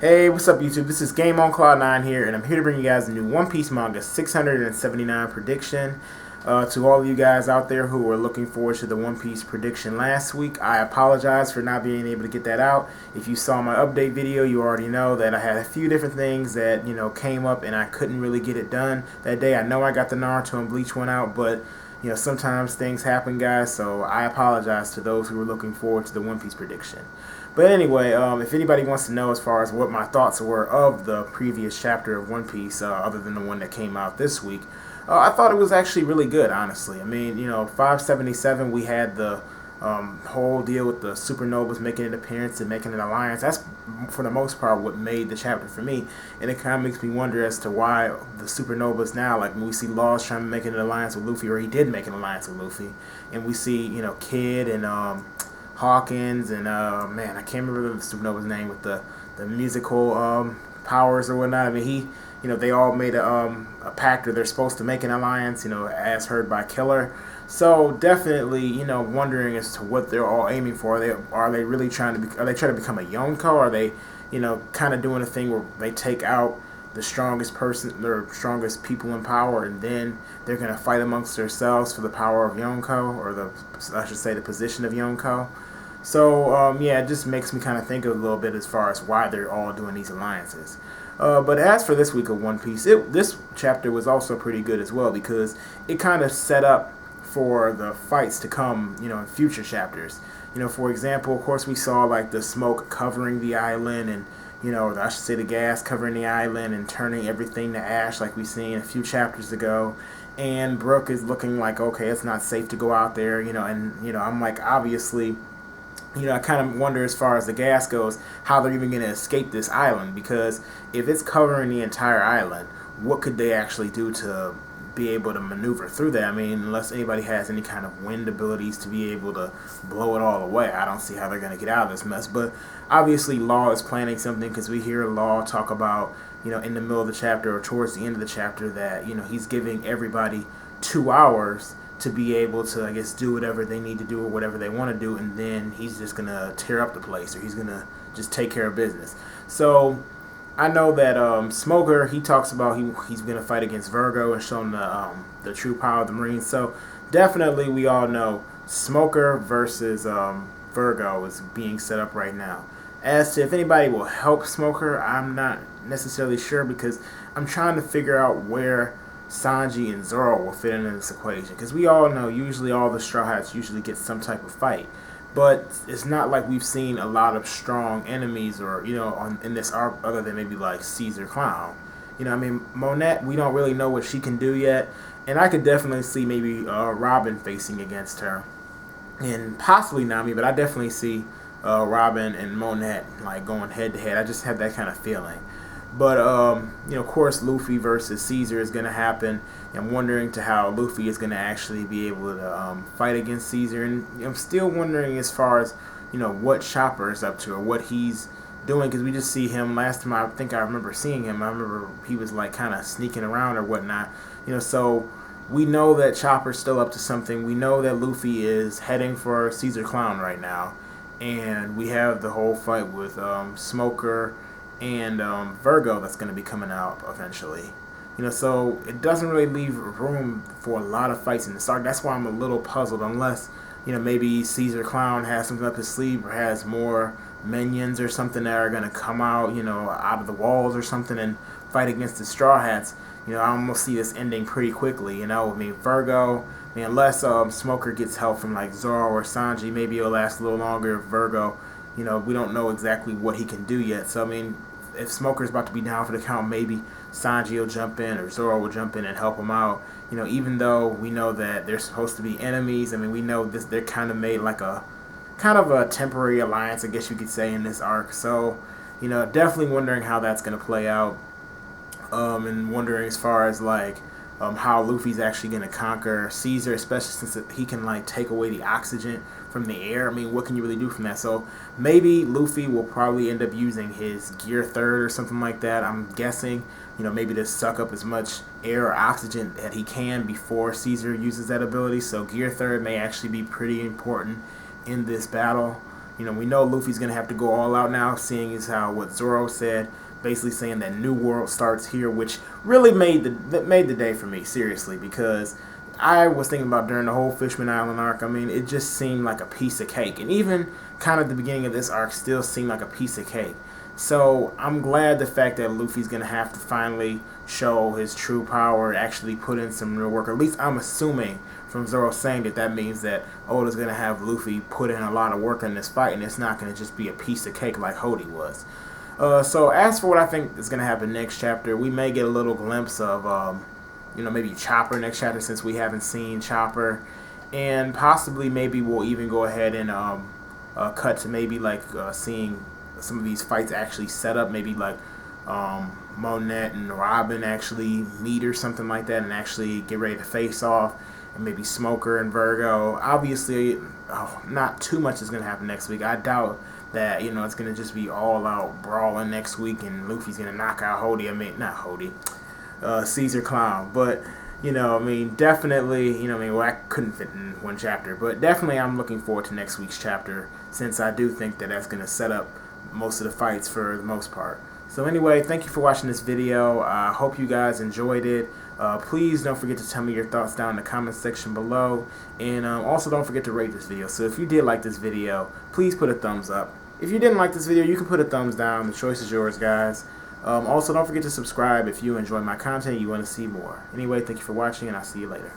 Hey, what's up YouTube? This is Game on Cloud 9 here, and I'm here to bring you guys a new One Piece manga 679 prediction. To all of you guys out there who were looking forward to the One Piece prediction last week, I apologize for not being able to get that out. If you saw my update video, you already know that I had a few different things that, came up and I couldn't really get it done that day. I know I got the Naruto and Bleach one out, but sometimes things happen, guys, so I apologize to those who were looking forward to the One Piece prediction. But anyway, if anybody wants to know as far as what my thoughts were of the previous chapter of One Piece, other than the one that came out this week, I thought it was actually really good, honestly. I mean, 577, we had the whole deal with the supernovas making an appearance and making an alliance. That's, for the most part, what made the chapter for me. And it kind of makes me wonder as to why the supernovas now, like when we see Laws trying to make an alliance with Luffy, or he did make an alliance with Luffy, and we see, Kid and Hawkins and man, I can't remember the supernova's name with the musical powers or whatnot. I mean, they all made a pact, or they're supposed to make an alliance, as heard by Killer. So definitely, wondering as to what they're all aiming for. Are they really trying to become a Yonko? Are they, kind of doing a thing where they take out the strongest person, their strongest people in power, and then they're gonna fight amongst themselves for the power of Yonko, or I should say, the position of Yonko. So yeah, it just makes me kind of think a little bit as far as why they're all doing these alliances. But as for this week of One Piece, this chapter was also pretty good as well, because it kind of set up for the fights to come, in future chapters. For example, of course, we saw like the smoke covering the island, and I should say the gas covering the island and turning everything to ash, like we seen a few chapters ago. And Brook is looking like, okay, it's not safe to go out there, and I'm like, obviously, I kind of wonder as far as the gas goes, how they're even going to escape this island, because if it's covering the entire island, what could they actually do to be able to maneuver through that? I mean, unless anybody has any kind of wind abilities to be able to blow it all away, I don't see how they're going to get out of this mess. But obviously Law is planning something, because we hear Law talk about, in the middle of the chapter or towards the end of the chapter, that, he's giving everybody 2 hours to be able to, I guess, do whatever they need to do or whatever they want to do, and then he's just going to tear up the place, or he's going to just take care of business. So I know that Smoker, he talks about he's going to fight against Virgo and show him the true power of the Marines. So definitely we all know Smoker versus Virgo is being set up right now. As to if anybody will help Smoker, I'm not necessarily sure, because I'm trying to figure out where Sanji and Zoro will fit into this equation, because we all know usually all the Straw Hats usually get some type of fight, but it's not like we've seen a lot of strong enemies, or in this arc, other than maybe like Caesar Clown. I mean, Monette, we don't really know what she can do yet, and I could definitely see maybe Robin facing against her, and possibly Nami, but I definitely see Robin and Monette like going head to head. I just have that kind of feeling. But of course, Luffy versus Caesar is going to happen. I'm wondering to how Luffy is going to actually be able to fight against Caesar, and I'm still wondering as far as what Chopper is up to, or what he's doing, because we just see him last time. I think I remember seeing him. I remember he was like kind of sneaking around or whatnot. So we know that Chopper's still up to something. We know that Luffy is heading for Caesar Clown right now, and we have the whole fight with Smoker and Virgo that's going to be coming out eventually. So it doesn't really leave room for a lot of fights in the arc. That's why I'm a little puzzled, unless, maybe Caesar Clown has something up his sleeve, or has more minions or something that are going to come out, out of the walls or something, and fight against the Straw Hats. I almost see this ending pretty quickly. I mean, Virgo, unless Smoker gets help from like Zoro or Sanji, maybe it'll last a little longer. Virgo, we don't know exactly what he can do yet. So I mean, if Smoker's about to be down for the count, maybe Sanji will jump in, or Zoro will jump in and help him out. Even though we know that they're supposed to be enemies, I mean, we know this, they're kind of made like a kind of a temporary alliance, I guess you could say, in this arc. So, definitely wondering how that's going to play out, and wondering as far as like how Luffy's actually going to conquer Caesar, especially since he can like take away the oxygen from the air. I mean, what can you really do from that? So maybe Luffy will probably end up using his Gear Third or something like that. I'm guessing, maybe to suck up as much air or oxygen that he can before Caesar uses that ability. So Gear Third may actually be pretty important in this battle. we know Luffy's gonna have to go all out now, seeing as how what Zoro said, basically saying that new world starts here, which really made the day for me, seriously, because I was thinking about during the whole Fishman Island arc. I mean, it just seemed like a piece of cake, and even kind of the beginning of this arc still seemed like a piece of cake. So I'm glad the fact that Luffy's gonna have to finally show his true power, actually put in some real work. Or at least I'm assuming from Zoro saying that means that Oda's gonna have Luffy put in a lot of work in this fight, and it's not gonna just be a piece of cake like Hody was. So as for what I think is gonna happen next chapter, we may get a little glimpse of maybe Chopper next chapter, since we haven't seen Chopper, and possibly maybe we'll even go ahead and cut to maybe like seeing some of these fights actually set up, maybe like Monet and Robin actually meet or something like that, and actually get ready to face off, and maybe Smoker and Virgo. Obviously, not too much is going to happen next week. I doubt that it's going to just be all out brawling next week, and Luffy's going to knock out Hody. I mean, not Hody, Caesar Clown, but definitely, well, I couldn't fit in one chapter, but definitely I'm looking forward to next week's chapter, since I do think that that's going to set up most of the fights for the most part. So anyway, thank you for watching this video. I hope you guys enjoyed it. Please don't forget to tell me your thoughts down in the comment section below, and also don't forget to rate this video. So if you did like this video, please put a thumbs up. If you didn't like this video, you can put a thumbs down. The choice is yours, guys. Also, don't forget to subscribe if you enjoy my content and you want to see more. Anyway, thank you for watching, and I'll see you later.